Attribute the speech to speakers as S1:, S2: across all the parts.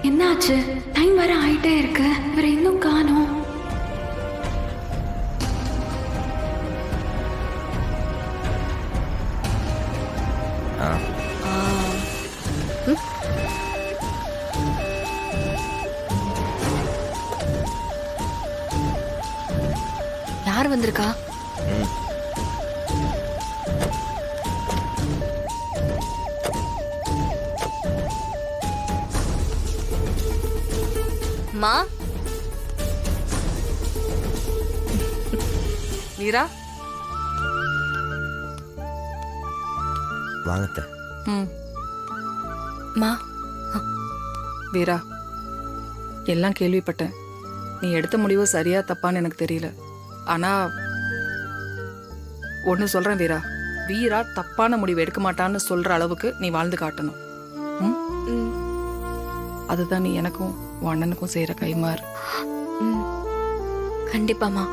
S1: என்னாச்சு? டைம் வர ஆயிட்டே இருக்கு, இவரை இன்னும் காணோம்.
S2: யார் வந்திருக்கா? மா,
S3: வீரா
S4: வாங்கத்த.
S2: மா.
S3: வீரா, எல்லாம் கேள்விப்பட்டேன். நீ எடுத்த முடிவு சரியா தப்பான்னு எனக்கு தெரியல. ஆனா ஒன்னு சொல்றேன் வீரா, வீரா தப்பான முடிவு எடுக்க மாட்டான்னு சொல்ற அளவுக்கு நீ வாழ்ந்து காட்டணும். அதுதான் நீ எனக்கும் உன் அண்ணனுக்கும் செய்யற கைமாறு.
S2: கண்டிப்பாமா.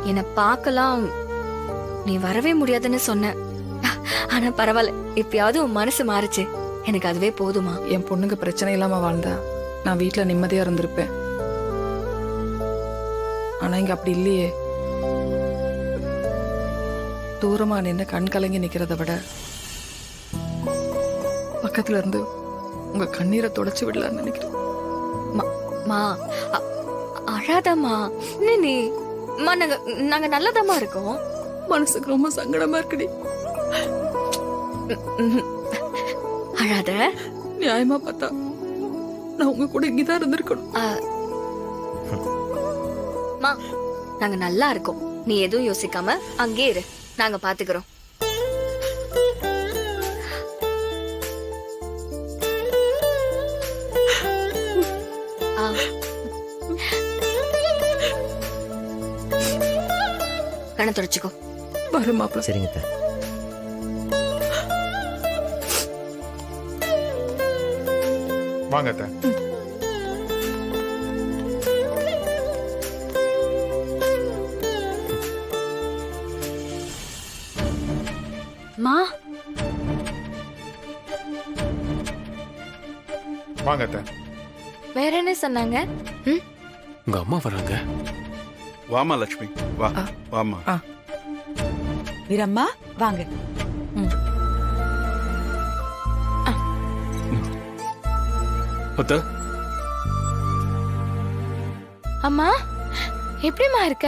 S2: என்ன பார்க்கலாம் நீ வரவே முடியாதுன்னு சொன்ன. ஆனா பரவாயில்ல, இப்பயாவது உன் மனசு மாறுச்சு. எனக்கு அதுவே போதுமா.
S3: என் பொண்ணுங்க பிரச்சனை இல்லாம வாழ்ந்தா நான் வீட்டுல நிம்மதியா இருந்திருப்பேன். ஆனா இங்க அப்படி இல்லையே. தூரமா நின்று கண் கலங்கி நிக்கிறத விட பக்கத்துல இருந்து உங்க கண்ணீரை தொடச்சு விடலான்னு நினைக்கிறேன்.
S2: மா, அழாதம்மா. நீ மா, நாங்க நல்லதாமா இருக்கோம்.
S3: மனசுக்கு ரொம்ப சங்கடமா இருக்குடி.
S2: அழாத.
S3: நியாயமா பார்த்தா நான் உங்க கூட இங்கதான் இருந்திருக்கணும்.
S2: மா, நாங்க நல்லா இருக்கோம். நீ எதுவும் யோசிக்காம அங்கே இரு, நாங்க பாத்துக்கிறோம். கண்ணை தொடச்சுக்கோ.
S3: வரும் மாப்பிள்ள.
S4: சரிங்க அத்தை.
S5: வாங்க அத்தை.
S1: மா,
S5: வாங்க அத்தை.
S2: வேற என்ன சொன்னாங்க?
S6: உங்க அம்மா வராங்க.
S7: வாமா லட்சுமி, வா. வாமா.
S8: வீரம்மா வாங்க.
S6: அத்தை,
S2: அம்மா, எப்படிமா இருக்க?